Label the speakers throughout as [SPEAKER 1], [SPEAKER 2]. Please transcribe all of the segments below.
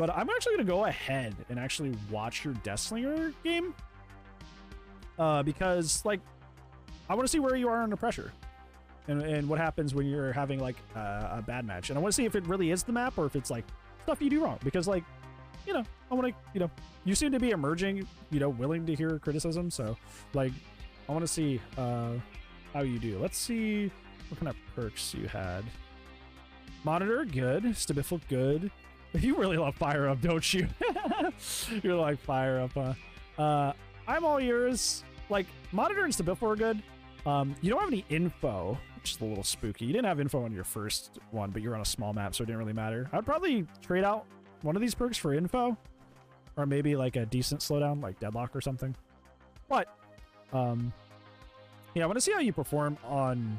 [SPEAKER 1] But I'm actually going to go ahead and actually watch your Deathslinger game. Because, like, I want to see where you are under pressure. And what happens when you're having, like, a bad match. And I want to see if it really is the map or if it's, like, stuff you do wrong. Because, like, you know, I want to, you know, you seem to be emerging, you know, willing to hear criticism. So, like, I want to see how you do. Let's see what kind of perks you had. Monitor, good. Stabifil, good. You really love Fire Up, don't you? You're like Fire Up, huh? I'm all yours. Like, Monitor and Stabifil are good. You don't have any info, which is a little spooky. You didn't have info on your first one, but you're on a small map, so it didn't really matter. I'd probably trade out one of these perks for info, or maybe like a decent slowdown, like Deadlock or something. But, yeah, I want to see how you perform on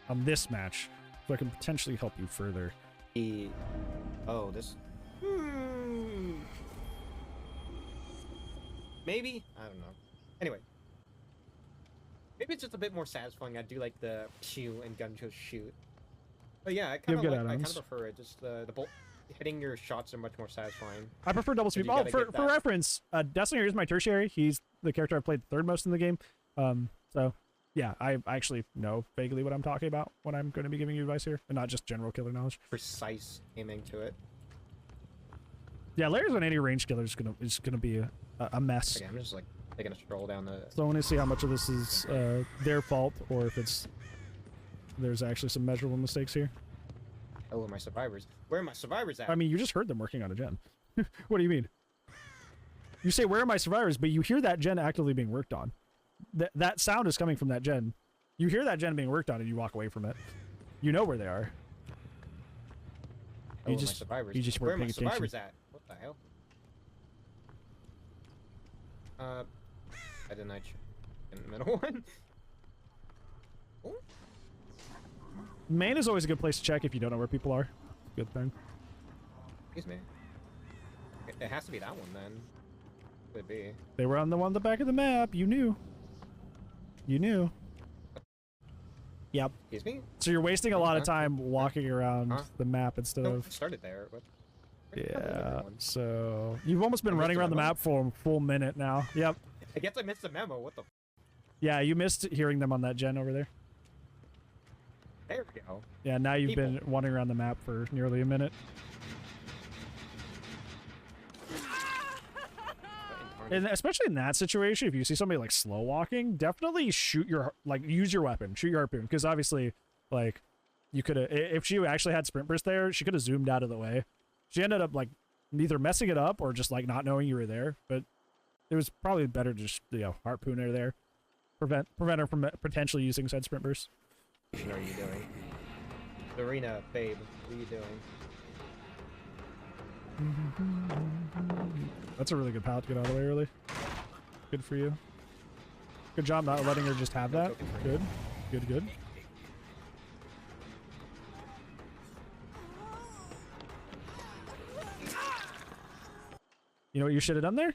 [SPEAKER 1] this match, so I can potentially help you further.
[SPEAKER 2] Oh, this... Maybe? I don't know. Anyway. Maybe it's just a bit more satisfying. I do like the pew and gun just shoot. But yeah, I kind of prefer it. Just the bolt hitting your shots are much more satisfying.
[SPEAKER 1] I prefer double speed. Oh, for reference, Deathslinger is my tertiary. He's the character I've played third most in the game. So yeah, I actually know vaguely what I'm talking about when I'm going to be giving you advice here, and not just general killer knowledge.
[SPEAKER 2] Precise aiming to it.
[SPEAKER 1] Yeah, layers on any range killer is gonna be a mess.
[SPEAKER 2] Okay, I'm just like taking a stroll down the...
[SPEAKER 1] So I want to see how much of this is their fault, or if there's actually some measurable mistakes here.
[SPEAKER 2] Oh, my survivors. Where are my survivors at?
[SPEAKER 1] I mean, you just heard them working on a gen. What do you mean? You say, where are my survivors? But you hear that gen actively being worked on. That sound is coming from that gen. You hear that gen being worked on and you walk away from it. You know where they are.
[SPEAKER 2] You just weren't paying attention. Where are my survivors at? What the hell? I didn't in the middle one. Oh.
[SPEAKER 1] Main is always a good place to check if you don't know where people are. Good thing.
[SPEAKER 2] Excuse me. It has to be that one then. Could be.
[SPEAKER 1] They were on the one at the back of the map. You knew. You knew. Yep.
[SPEAKER 2] Excuse me?
[SPEAKER 1] So you're wasting a lot of time walking around the map instead of...
[SPEAKER 2] started there. What?
[SPEAKER 1] Yeah, so... You've almost been running around the map for a full minute now. Yep.
[SPEAKER 2] I guess I missed the memo. What the...
[SPEAKER 1] Yeah, you missed hearing them on that gen over there.
[SPEAKER 2] There we go.
[SPEAKER 1] Yeah, now you've been wandering around the map for nearly a minute. And especially in that situation, if you see somebody like slow walking, definitely shoot your, like, use your weapon, shoot your harpoon, because obviously, like, you could have, if she actually had sprint burst there, she could have zoomed out of the way. She ended up, like, either messing it up or just, like, not knowing you were there, but it was probably better to just, you know, harpoon her there, prevent her from potentially using said sprint burst.
[SPEAKER 2] What are you doing? Serena, babe, what are you doing?
[SPEAKER 1] That's a really good pallet to get out of the way early. Good for you. Good job not letting her just have that. Good. Good, good. You know what you should have done there?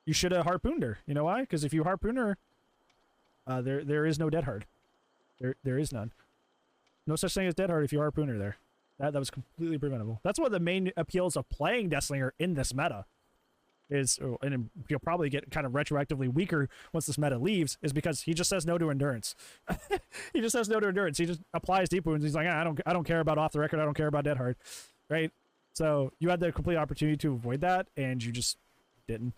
[SPEAKER 1] You should have harpooned her. You know why? Because if you harpoon her, there is no dead hard. There is none. No such thing as dead hard if you harpoon her there. That was completely preventable. That's one of the main appeals of playing Deathslinger in this meta. And you'll probably get kind of retroactively weaker once this meta leaves, is because he just says no to endurance. He just says no to endurance. He just applies deep wounds. He's like, I don't care about off the record. I don't care about dead hard, right? So you had the complete opportunity to avoid that, and you just didn't.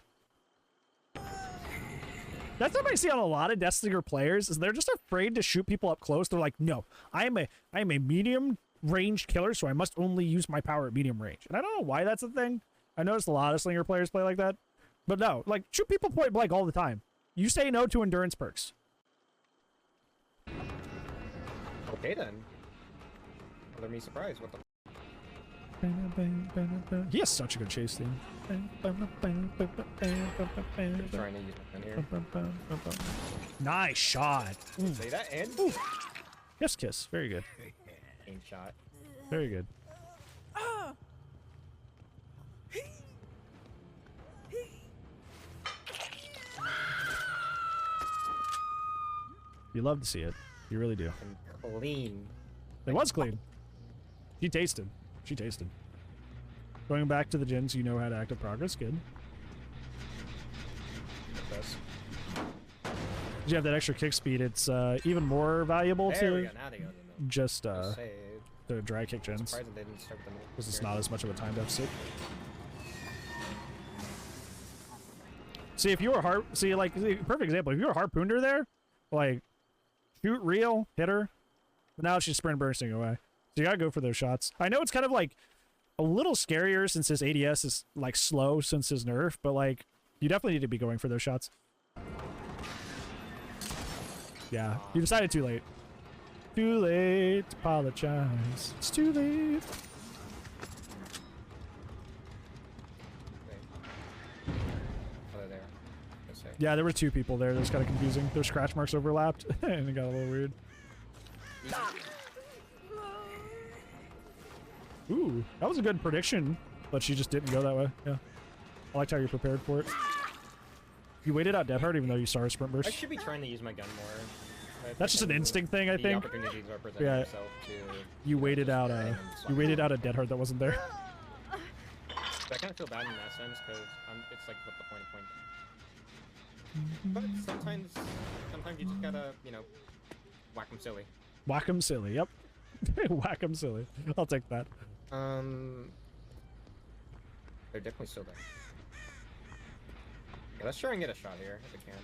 [SPEAKER 1] That's what I see on a lot of Deathslinger players, is they're just afraid to shoot people up close. They're like, no, I am a medium range killer, so I must only use my power at medium range. And I don't know why that's a thing. I noticed a lot of Slinger players play like that. But no, like, shoot people point blank all the time. You say no to endurance perks.
[SPEAKER 2] Okay then. Let me surprise. What the...
[SPEAKER 1] He has such a good chase theme.
[SPEAKER 2] I'm trying to use my gun here.
[SPEAKER 1] Nice shot.
[SPEAKER 2] Say that and...
[SPEAKER 1] Yes, kiss. Very good.
[SPEAKER 2] Aim shot.
[SPEAKER 1] Very good. You love to see it. You really do.
[SPEAKER 2] And clean.
[SPEAKER 1] It was clean. She tasted. She tasted. Going back to the gens, you know how to active progress. Good. You have that extra kick speed. It's even more valuable to just the dry kick gens, because it's not as much of a time deficit. See, if you were perfect example. If you were harpooner there, like, shoot real, hit her. But now she's sprint bursting away. So you gotta go for those shots. I know it's kind of like a little scarier since his ADS is like slow since his nerf, but like you definitely need to be going for those shots. Yeah, you decided too late. Too late to apologize. It's too late. Yeah, there were two people there. That was kind of confusing. Their scratch marks overlapped, and it got a little weird. Ooh, that was a good prediction, but she just didn't go that way. Yeah, I liked how you prepared for it. You waited out Death Hard even though you saw a sprint burst.
[SPEAKER 2] I should be trying to use my gun more.
[SPEAKER 1] That's just an instinct thing, I think. Yeah, you waited out a Death Hard that wasn't there.
[SPEAKER 2] I kind of feel bad in that sense because it's like what the point of point. But sometimes you just gotta, you know, whack them silly.
[SPEAKER 1] Whack them silly, yep. Whack them silly. I'll take that.
[SPEAKER 2] They're definitely still there. Yeah, let's try and get a shot here if we can.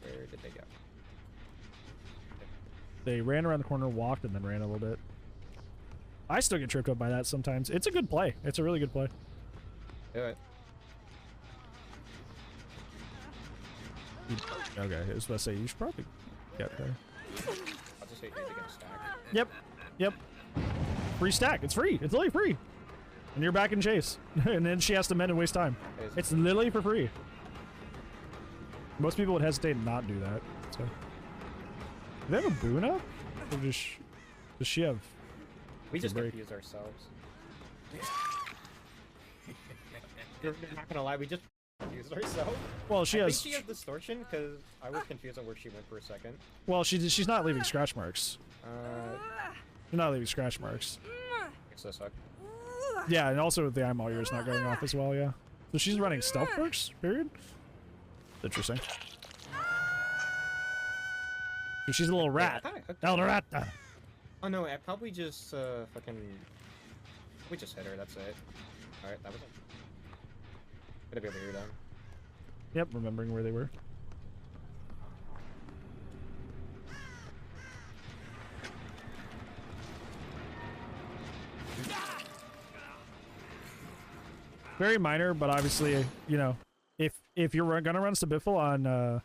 [SPEAKER 2] Where did they go?
[SPEAKER 1] They ran around the corner, walked, and then ran a little bit. I still get tripped up by that sometimes. It's a good play. It's a really good play.
[SPEAKER 2] Do it.
[SPEAKER 1] Okay, I was about to say, you should probably get there.
[SPEAKER 2] I'll just hit you to get a stack.
[SPEAKER 1] Yep. Yep. Free stack. It's free. It's literally free. And you're back in chase. And then she has to mend and waste time. It's literally for free. Most people would hesitate and not do that. So. Do they have a boon up? Or does she have...
[SPEAKER 2] We just confuse ourselves. You're not gonna lie, we just confused ourselves.
[SPEAKER 1] Well,
[SPEAKER 2] I think she has distortion because I was confused on where she went for a second.
[SPEAKER 1] Well, she's not leaving scratch marks. She's not leaving scratch marks.
[SPEAKER 2] It's this suck.
[SPEAKER 1] Yeah, and also the eyeball ear is not going off as well. Yeah. So she's running stealth perks. Period. Interesting. She's a little rat. El Rata.
[SPEAKER 2] Oh no, I probably just we just hit her. That's it. All right, that was it. Gonna be over here then.
[SPEAKER 1] Yep, remembering where they were. Very minor, but obviously, you know, if you're gonna run Sabiffle on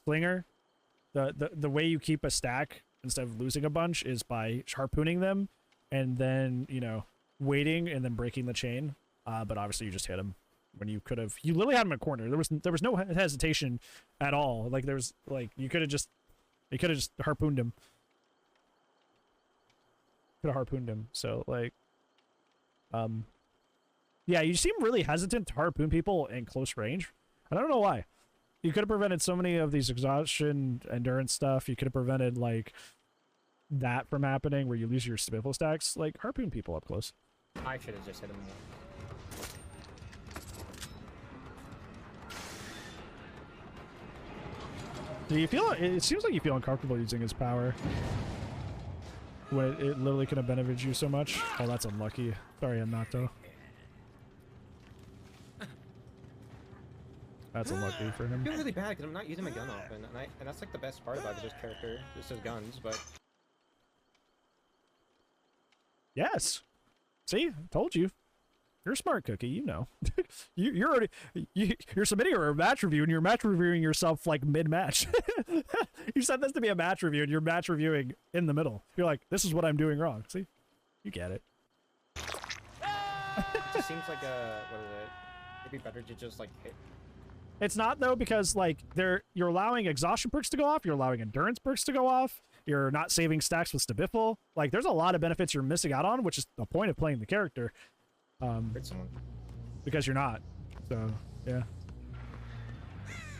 [SPEAKER 1] Slinger, the way you keep a stack instead of losing a bunch is by harpooning them, and then, you know, waiting and then breaking the chain. But obviously you just hit him when you could have. You literally had him in a corner. There was no hesitation at all. Like there was you could have just harpooned him. Could have harpooned him. So like, yeah, you seem really hesitant to harpoon people in close range. I don't know why. You could have prevented so many of these exhaustion, endurance stuff. You could have prevented like that from happening where you lose your Spiffle stacks. Like, harpoon people up close.
[SPEAKER 2] I should have just hit him more.
[SPEAKER 1] Do you feel? It seems like you feel uncomfortable using his power when it literally could have benefited you so much. Oh, that's unlucky. Sorry, Anato. That's unlucky for him.
[SPEAKER 2] I feel really bad because I'm not using my gun often, and that's like the best part about this character, just his guns. But
[SPEAKER 1] yes, see, told you. You're a smart cookie, you know. you're submitting a match review, and you're match reviewing yourself like mid-match. You said this to be a match review, and you're match reviewing in the middle. You're like, this is what I'm doing wrong. See, you get it.
[SPEAKER 2] It just seems like what is it? It'd be better to just like hit.
[SPEAKER 1] It's not though, because like you're allowing exhaustion perks to go off, you're allowing endurance perks to go off, you're not saving stacks with Stabiffle. Like there's a lot of benefits you're missing out on, which is the point of playing the character. Because you're not. So yeah.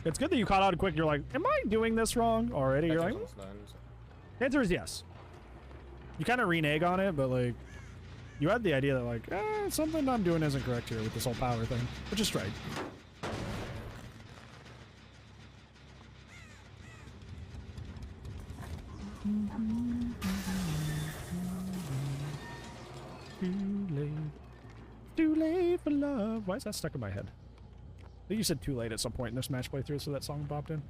[SPEAKER 1] It's good that you caught on quick. You're like, am I doing this wrong already? You're like, the answer is yes. You kind of renege on it, but like, you had the idea that like, something I'm doing isn't correct here with this whole power thing, which is right. Too late for love. Why is that stuck in my head? I think you said too late at some point in this match playthrough, so that song popped in.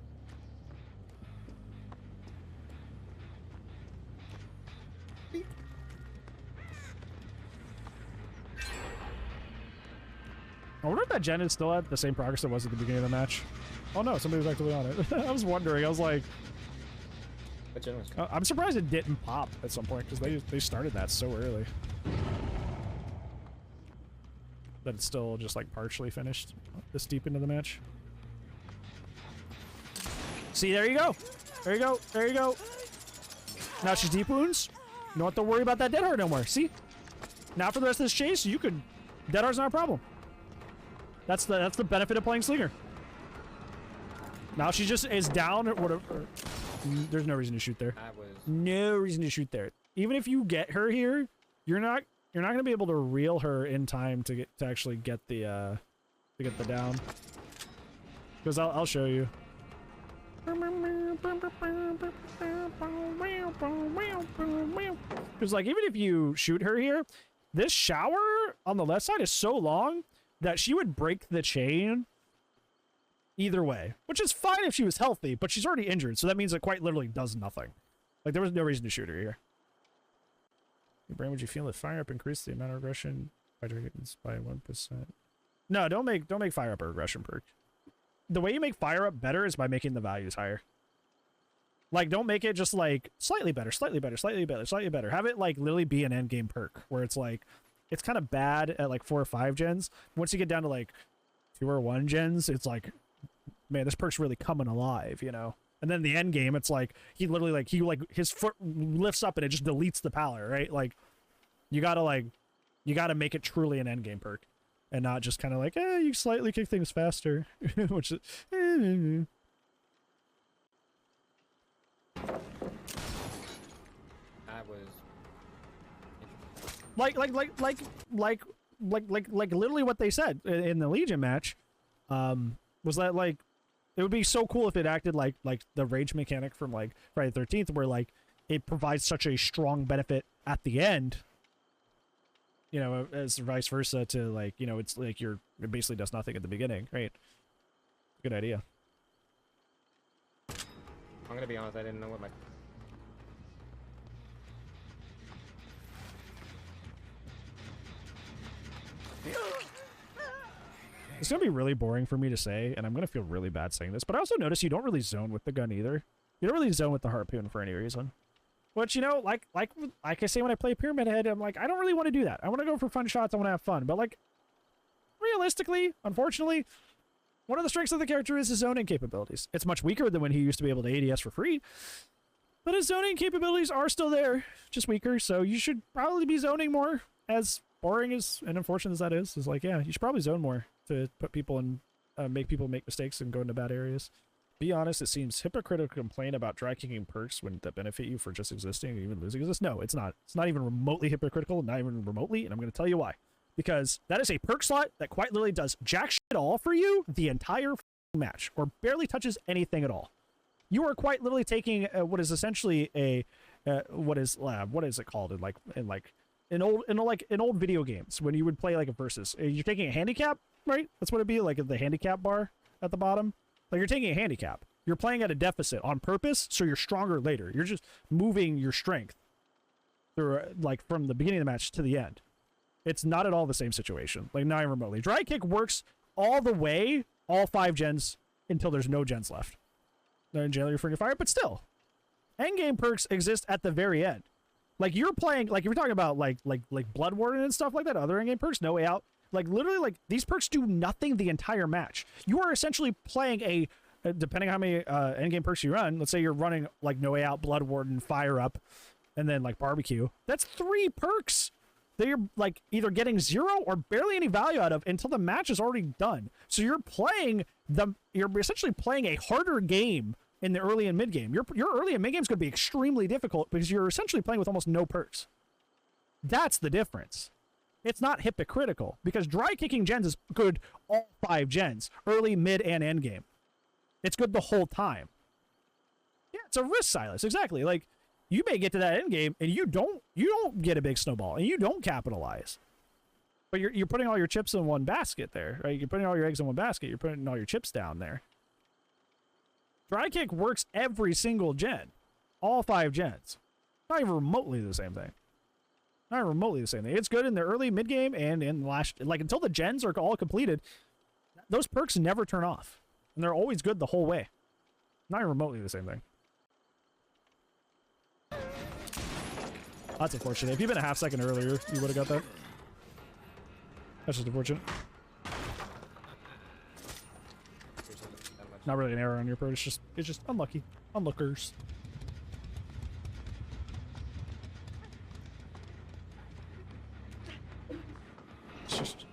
[SPEAKER 1] I wonder if that gen is still at the same progress it was at the beginning of the match. Oh no, somebody was actually on it. I was wondering. I was like,
[SPEAKER 2] what gen was
[SPEAKER 1] I'm surprised it didn't pop at some point because they started that so early. That it's still just like partially finished this deep into the match. See, there you go. There you go. There you go. Now she's deep wounds. You don't have to worry about that dead hard no more. See? Now for the rest of this chase, you could... Dead hard's not a problem. That's the benefit of playing Slinger. Now she just is down or whatever. There's no reason to shoot there. No reason to shoot there. Even if you get her here, you're not going to be able to reel her in time to actually get the down. Because I'll show you. Because like even if you shoot her here, this shower on the left side is so long that she would break the chain either way, which is fine if she was healthy, but she's already injured, so that means it quite literally does nothing. Like there was no reason to shoot her here. Your brain, would you feel if fire up increased the amount of regression by 1%? No, don't make fire up a regression perk. The way you make fire up better is by making the values higher. Like, don't make it just like slightly better, slightly better, slightly better, slightly better. Have it like literally be an end game perk where it's like, it's kind of bad at like 4 or 5 gens. Once you get down to like 2 or 1 gens, it's like, man, this perk's really coming alive, you know? And then the end game, it's like, he literally his foot lifts up and it just deletes the power, right? Like, you gotta make it truly an end game perk. And not just kind of like, you slightly kick things faster. Which is...
[SPEAKER 2] That was...
[SPEAKER 1] Like literally what they said in the Legion match, was that like, it would be so cool if it acted like the rage mechanic from like Friday the 13th, where like it provides such a strong benefit at the end, you know, as vice versa to like, you know, it's like it basically does nothing at the beginning, right? Good idea.
[SPEAKER 2] I'm gonna be honest, I didn't know what my...
[SPEAKER 1] It's gonna be really boring for me to say, and I'm gonna feel really bad saying this, but I also notice you don't really zone with the gun either. You don't really zone with the harpoon for any reason. Which, you know, like I say when I play Pyramid Head, I'm like, I don't really want to do that. I want to go for fun shots, I want to have fun. But like, realistically, unfortunately, one of the strengths of the character is his zoning capabilities. It's much weaker than when he used to be able to ADS for free, but his zoning capabilities are still there, just weaker, so you should probably be zoning more. As boring as and unfortunate as that is like, yeah, you should probably zone more to put people in, make people make mistakes and go into bad areas. Be honest, it seems hypocritical to complain about dry kicking perks when that benefit you for just existing and even losing exist. No, it's not. It's not even remotely hypocritical, not even remotely, and I'm going to tell you why. Because that is a perk slot that quite literally does jack shit all for you the entire match, or barely touches anything at all. You are quite literally taking what is essentially a what is it called in old video games when you would play like a versus. You're taking a handicap, right? That's what it'd be like, the handicap bar at the bottom. Like, you're taking a handicap. You're playing at a deficit on purpose, so you're stronger later. You're just moving your strength through, like, from the beginning of the match to the end. It's not at all the same situation. Like, not even remotely. Dry kick works all the way, all 5 gens, until there's no gens left. Then generally you're freaking fire, but still. Endgame perks exist at the very end. Like, you're playing, like, if you're talking about, like Blood Warden and stuff like that, other endgame perks, No Way Out, like, literally, like, these perks do nothing the entire match. You are essentially playing a, depending on how many endgame perks you run, let's say you're running, like, No Way Out, Blood Warden, Fire Up, and then, like, Barbecue. That's 3 perks that you're, like, either getting 0 or barely any value out of until the match is already done. So you're essentially playing a harder game in the early and mid game. Your early and mid game is going to be extremely difficult because you're essentially playing with almost no perks. That's the difference. It's not hypocritical because dry kicking gens is good all 5 gens, early, mid, and end game. It's good the whole time. Yeah, it's a risk, Silas. Exactly. Like, you may get to that end game and you don't get a big snowball and you don't capitalize. But you're putting all your chips in one basket there, right? You're putting all your eggs in one basket. You're putting all your chips down there. Dry kick works every single gen. All 5 gens. Not even remotely the same thing. Not remotely the same thing. It's good in the early, mid game, and in the last, like, until the gens are all completed, those perks never turn off. And they're always good the whole way. Not even remotely the same thing. That's unfortunate. If you'd been a half second earlier, you would have got that. That's just unfortunate. Not really an error on your part. It's just unlucky. Unlookers. It's just,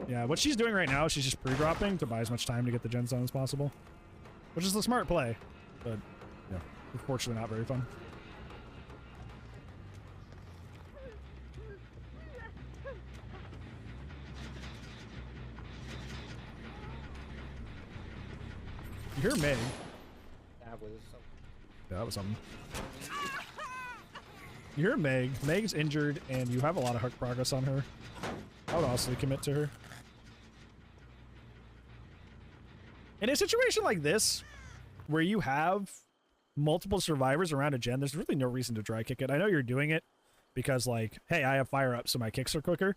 [SPEAKER 1] yeah, what she's doing right now, she's just pre-dropping to buy as much time to get the gens done as possible. Which is the smart play. But, yeah, unfortunately not very fun. You hear Meg.
[SPEAKER 2] That was something.
[SPEAKER 1] Yeah, that was something. You hear Meg. Meg's injured, and you have a lot of hook progress on her. I would also commit to her. In a situation like this, where you have multiple survivors around a gen, there's really no reason to dry kick it. I know you're doing it because, like, hey, I have fire up, so my kicks are quicker.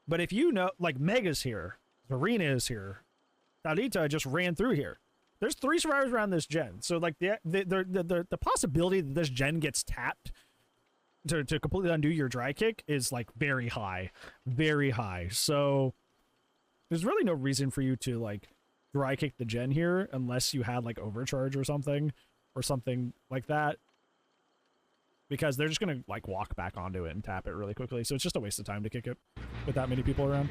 [SPEAKER 1] But if you know, like, Meg is here, Serena is here, Talita just ran through here. There's 3 survivors around this gen, so like the possibility that this gen gets tapped to completely undo your dry kick is like very high, very high. So there's really no reason for you to like dry kick the gen here unless you had like overcharge or something like that, because they're just gonna like walk back onto it and tap it really quickly. So it's just a waste of time to kick it with that many people around.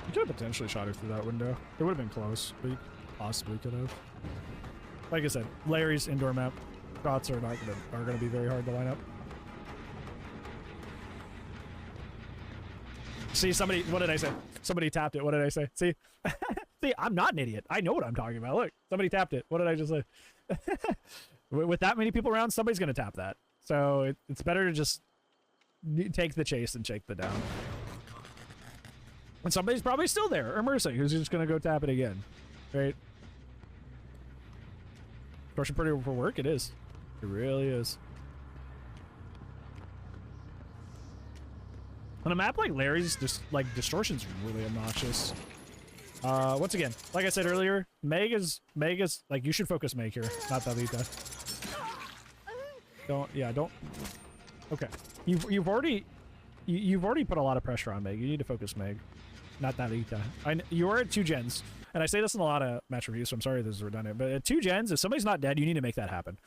[SPEAKER 1] You could have potentially shot her through that window. It would have been close, but you possibly could have. Like I said, Larry's indoor map shots are gonna be very hard to line up. See, somebody, what did I say? Somebody tapped it. What did I say? See? See, I'm not an idiot. I know what I'm talking about. Look, somebody tapped it. What did I just say? With that many people around, somebody's gonna tap that. So it's better to just take the chase and shake the down. And somebody's probably still there, or Mercy, who's just gonna go tap it again, right? Pushing pretty for work, it is. It really is. On a map like Larry's, just like distortion's really obnoxious. Once again, like I said earlier, Meg is like, you should focus Meg here, not Davita. Don't. Okay, you've already put a lot of pressure on Meg. You need to focus Meg. Not that Ita. You are at 2 gens, and I say this in a lot of match reviews, so I'm sorry this is redundant, but at 2 gens, if somebody's not dead, you need to make that happen.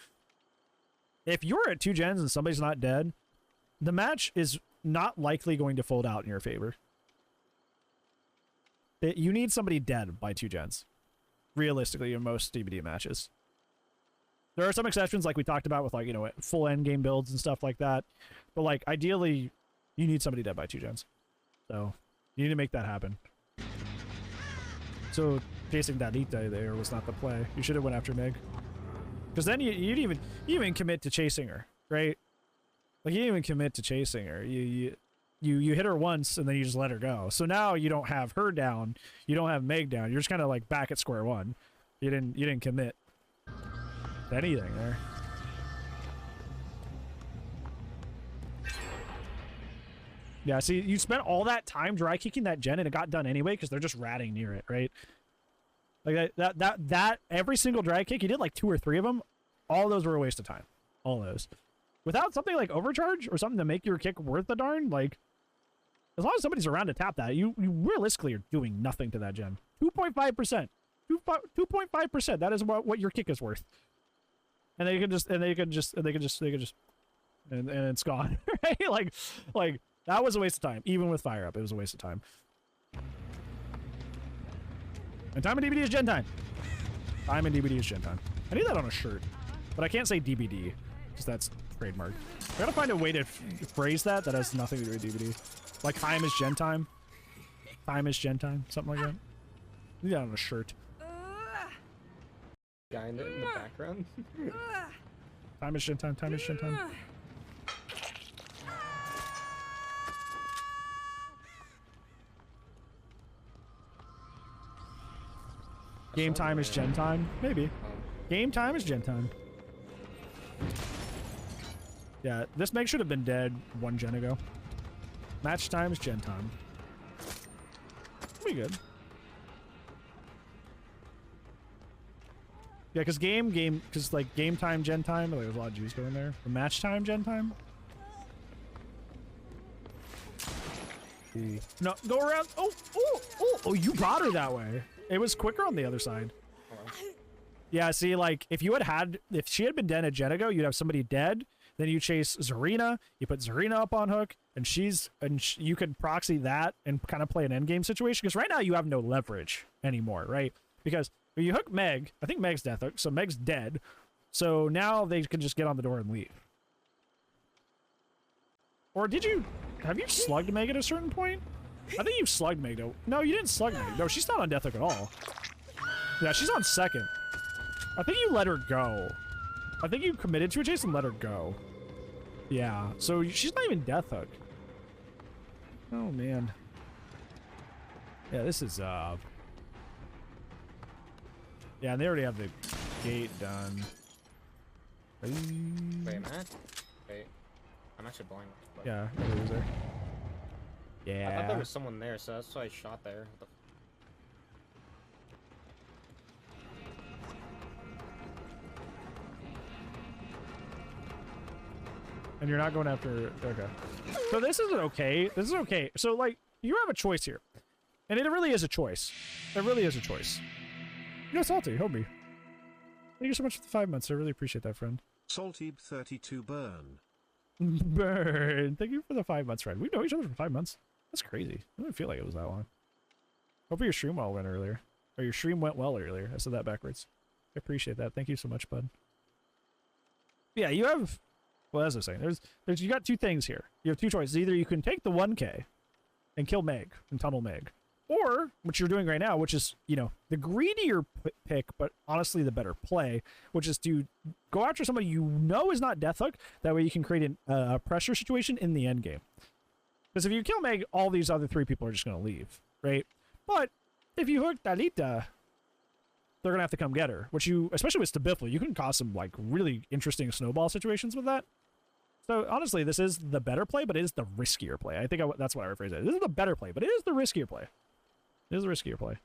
[SPEAKER 1] If you're at 2 gens and somebody's not dead, the match is not likely going to fold out in your favor. You need somebody dead by 2 gens, realistically, in most DBD matches. There are some exceptions, like we talked about with, like, you know, full endgame builds and stuff like that, but, like, ideally, you need somebody dead by 2 gens. So you need to make that happen. So chasing that Ita there was not the play. You should have went after Meg, because then you even commit to chasing her, right? Like, you didn't even commit to chasing her. You hit her once and then you just let her go. So now you don't have her down. You don't have Meg down. You're just kind of like back at square one. You didn't commit to anything there. Yeah, see, you spent all that time dry kicking that gen and it got done anyway because they're just ratting near it, right? Like that every single dry kick, you did like 2 or 3 of them. All those were a waste of time. All those. Without something like overcharge or something to make your kick worth the darn, like, as long as somebody's around to tap that, you realistically are doing nothing to that gen. 2.5%. 2.5%. That is what your kick is worth. And they can just and it's gone. Right? Like that was a waste of time. Even with fire up, it was a waste of time. And time and DBD is gen time. Time and DBD is gen time. I need that on a shirt, but I can't say DBD because that's trademark. I gotta find a way to phrase that has nothing to do with DBD. Like time is gen time. Time is gen time. Something like that. I need that on a shirt.
[SPEAKER 2] Guy in the background.
[SPEAKER 1] Time is gen time. Time is gen time. Game time is gen time? Maybe. Game time is gen time. Yeah, this Meg should have been dead 1 gen ago. Match time is gen time. Pretty good. Yeah, because because like game time, gen time, like, there's a lot of G's going there. The match time, gen time. Ooh. No, go around. Oh, you brought her that way. It was quicker on the other side. Yeah, see, like, if she had been dead a gen ago, you'd have somebody dead, then you chase Zarina, you put Zarina up on hook, and you could proxy that and kind of play an endgame situation, because right now you have no leverage anymore, right? Because when you hook Meg, I think Meg's death hook, so Meg's dead, so now they can just get on the door and leave. Or have you slugged Meg at a certain point? I think you slugged Meg, though. No, you didn't slug Meg. No, she's not on death hook at all. Yeah, she's on second. I think you let her go. I think you committed to a chase and let her go. Yeah, so she's not even death hook. Oh, man. Yeah, this is, Yeah, and they already have the gate done.
[SPEAKER 2] Wait, Matt? Wait. I'm actually blind.
[SPEAKER 1] Yeah, it was there. Yeah.
[SPEAKER 2] I thought there was someone there, so that's why I shot there.
[SPEAKER 1] And you're not going after... Okay. So this isn't okay. This is okay. So, like, you have a choice here. And it really is a choice. It really is a choice. You know, Salty, help me. Thank you so much for the 5 months. I really appreciate that, friend.
[SPEAKER 3] Salty32 burn.
[SPEAKER 1] Burn. Thank you for the 5 months, friend. We know each other for 5 months. That's crazy. I didn't feel like it was that long. Hopefully your stream went earlier. Or your stream went well earlier. I said that backwards. I appreciate that. Thank you so much, bud. Yeah, you have... Well, as I was saying, you got 2 things here. You have 2 choices. Either you can take the 1K and kill Meg and tunnel Meg, or what you're doing right now, which is, you know, the greedier pick, but honestly the better play, which is to go after somebody you know is not death hook. That way you can create a pressure situation in the end game. Because if you kill Meg, all these other 3 people are just going to leave, right? But if you hook Talita, they're going to have to come get her, which especially with Stabifla, you can cause some, like, really interesting snowball situations with that. So, honestly, this is the better play, but it is the riskier play. I think that's what I rephrase it. This is the better play, but it is the riskier play. It is the riskier play.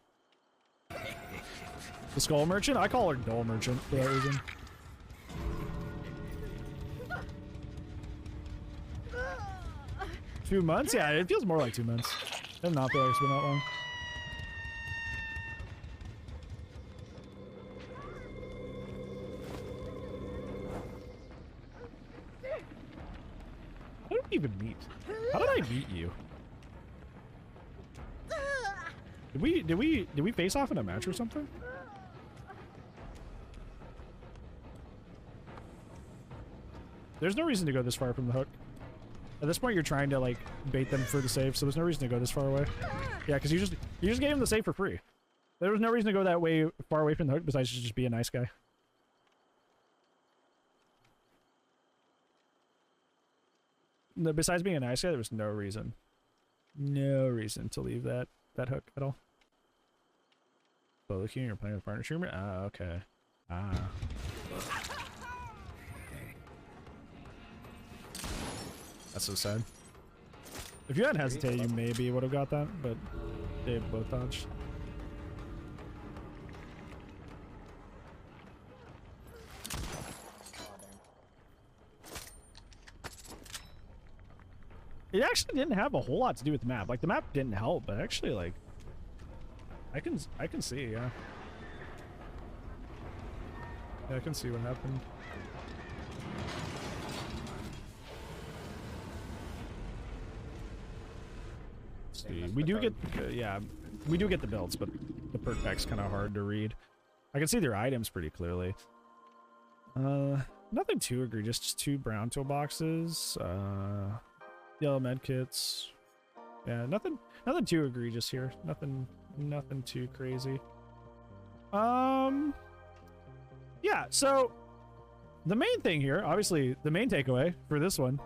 [SPEAKER 1] The Skull Merchant? I call her Dole Merchant for that reason. Two months? Yeah, it feels more like 2 months. It does not feel like it's been that long. How did we even meet? How did I meet you? Did we face off in a match or something? There's no reason to go this far from the hook. At this point, you're trying to, like, bait them for the save, so there's no reason to go this far away. Yeah, because you just gave him the save for free. There was no reason to go that way far away from the hook besides just be a nice guy. No, besides being a nice guy, there was no reason. No reason to leave that hook at all. So looking, you're playing with partner streamer? Ah, okay. Ah. That's so sad. If you hadn't hesitated, you maybe would have got that, but they both dodged. It actually didn't have a whole lot to do with the map. Like, the map didn't help, but actually, like, I can see, yeah. Yeah, I can see what happened.
[SPEAKER 2] same.
[SPEAKER 1] We do get, yeah, we do get the builds, but the perk pack's kind of hard to read. I can see their items pretty clearly. Nothing too egregious, just 2 brown toolboxes, yellow medkits. Yeah, nothing too egregious here. Nothing too crazy. Yeah, so the main thing here, obviously the main takeaway for this one,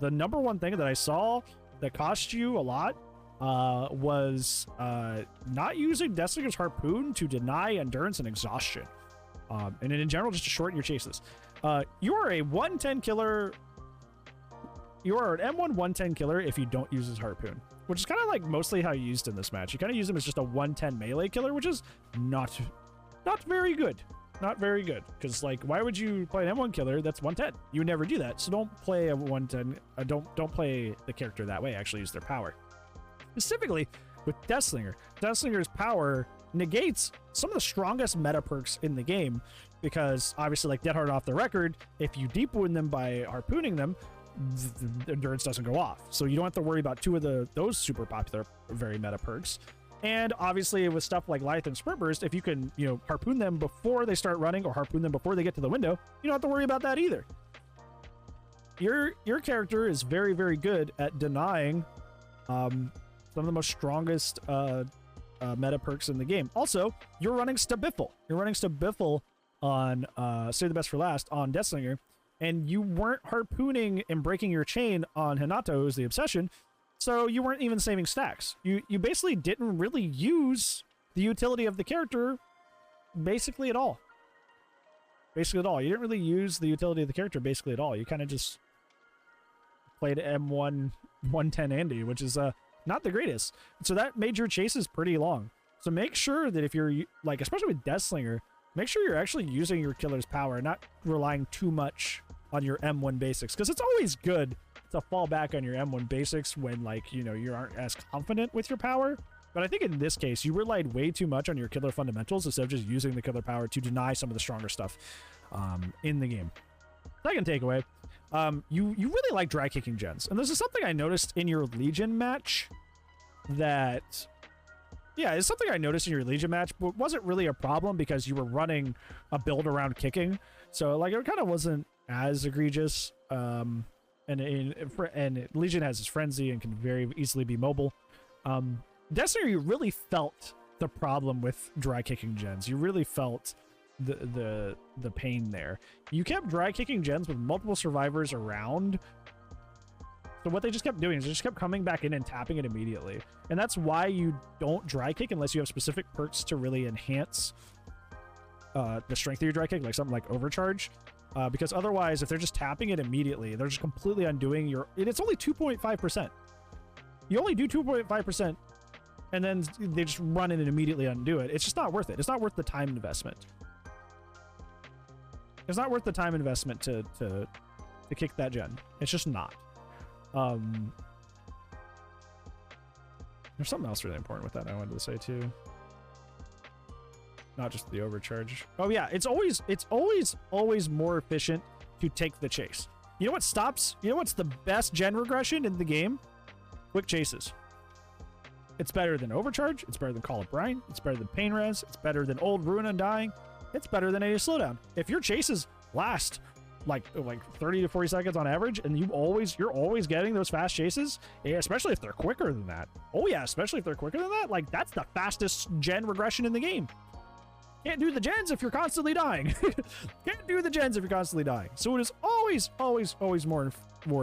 [SPEAKER 1] the number one thing that I saw that cost you a lot was not using Deathslinger's Harpoon to deny endurance and exhaustion. And in general, just to shorten your chases. You are a 110 killer. You are an M1 110 killer if you don't use his Harpoon, which is kind of like mostly how you used in this match. You kind of use him as just a 110 melee killer, which is not very good. Not very good, because like, why would you play an M1 killer that's 110? You would never do that. So don't play a 110. Don't play the character that way. Actually use their power. Specifically with Deathslinger. Deathslinger's power negates some of the strongest meta perks in the game, because obviously, like Dead Hard off the record, if you deep wound them by harpooning them, the endurance doesn't go off. So you don't have to worry about 2 of those super popular, very meta perks. And obviously with stuff like Lithe and Sprint Burst, if you can, you know, harpoon them before they start running or harpoon them before they get to the window, you don't have to worry about that either. Your character is very, very good at denying some of the most strongest meta perks in the game. Also, you're running Stabiffle. You're running Stabiffle on Save the Best for Last on Deathslinger, and you weren't harpooning and breaking your chain on Hinata, who's the Obsession, so you weren't even saving stacks. You basically didn't really use the utility of the character basically at all. Basically at all. You didn't really use the utility of the character basically at all. You kind of just played M1 110 Andy, which is not the greatest. So that made your chases pretty long. So make sure that if you're, like, especially with Deathslinger, make sure you're actually using your killer's power, not relying too much on your M1 basics, because it's always good to fall back on your M1 basics when, like, you know, you aren't as confident with your power. But I think in this case, you relied way too much on your killer fundamentals instead of just using the killer power to deny some of the stronger stuff in the game. Second takeaway, you really like dry kicking gens. And this is something I noticed in your Legion match that... Yeah, it's something I noticed in your Legion match, but wasn't really a problem because you were running a build around kicking. So, like, it kind of wasn't as egregious. And Legion has his frenzy and can very easily be mobile. Deathslinger, you really felt the problem with dry kicking gens. You really felt the pain there. You kept dry kicking gens with multiple survivors around. So what they just kept doing is they just kept coming back in and tapping it immediately. And that's why you don't dry kick unless you have specific perks to really enhance the strength of your dry kick, like something like Overcharge. Because otherwise, if they're just tapping it immediately, they're just completely undoing your... It's only 2.5%. You only do 2.5%, and then they just run in and immediately undo it. It's just not worth it. It's not worth the time investment. It's not worth the time investment to kick that gen. It's just not. There's something else really important with that I wanted to say too. Not just the overcharge. Oh yeah, it's always more efficient to take the chase. You know what stops? You know what's the best gen regression in the game? Quick chases. It's better than overcharge. It's better than Call of Brine. It's better than Pain Res. It's better than Old Ruin Undying. It's better than any slowdown. If your chases last like 30 to 40 seconds on average, and you're always getting those fast chases, especially if they're quicker than that. Oh yeah, especially if they're quicker than that. Like, that's the fastest gen regression in the game. Can't do the gens if you're constantly dying. Can't do the gens if you're constantly dying. So it is always more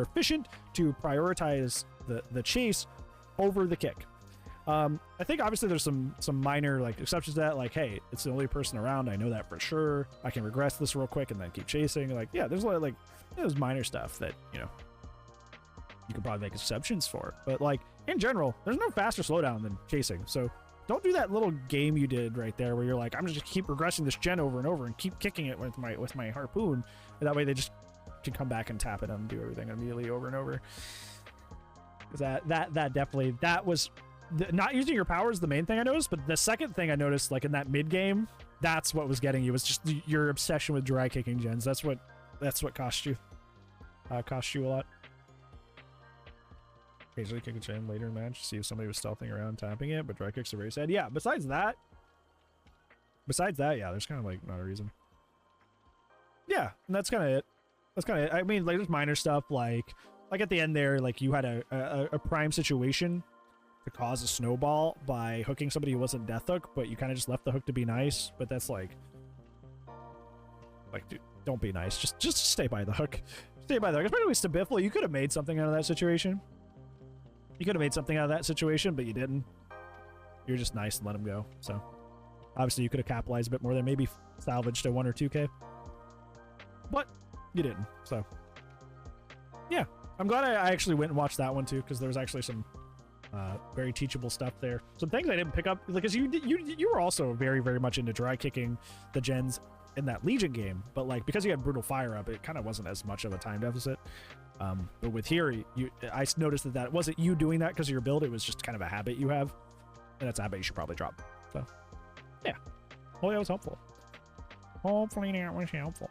[SPEAKER 1] efficient to prioritize the chase over the kick. I think obviously there's some minor like exceptions to that, like, hey, it's the only person around, I know that for sure, I can regress this real quick and then keep chasing. Like, yeah, there's a lot of, like, there's minor stuff that, you know, you could probably make exceptions for, but like in general, there's no faster slowdown than chasing. So don't do that little game you did right there where you're like, I'm just keep regressing this gen over and over and keep kicking it with my harpoon, and that way they just can come back and tap it and do everything immediately over and over. That definitely, that was not using your power is the main thing I noticed, but the second thing I noticed, like in that mid game, that's what was getting you, was just your obsession with dry kicking gens. That's what cost you a lot. occasionally kick a chain later in the match to see if somebody was stealthing around tapping it, but dry kicks are very sad. Yeah, besides that, yeah, there's kind of like not a reason. Yeah, and that's kind of it. That's kind of it. I mean, like, there's minor stuff like at the end there, like you had a prime situation to cause a snowball by hooking somebody who wasn't death hook, but you kind of just left the hook to be nice. But that's like, dude, don't be nice. Just stay by the hook. Stay by the hook. Especially with Stabiffle, you could have made something out of that situation. You could have made something out of that situation, but you didn't. You're just nice and let him go. So obviously you could have capitalized a bit more there, maybe salvaged a 1 or 2K, but you didn't. So yeah, I'm glad I actually went and watched that one too, because there was actually some very teachable stuff there. Some things I didn't pick up, because you were also very, very much into dry kicking the gens in that Legion game, but like because you had brutal fire up, it kind of wasn't as much of a time deficit. But with here, I noticed that wasn't you doing that because of your build. It was just kind of a habit you have, and that's a habit you should probably drop. So yeah, hopefully that was helpful. Hopefully that was helpful.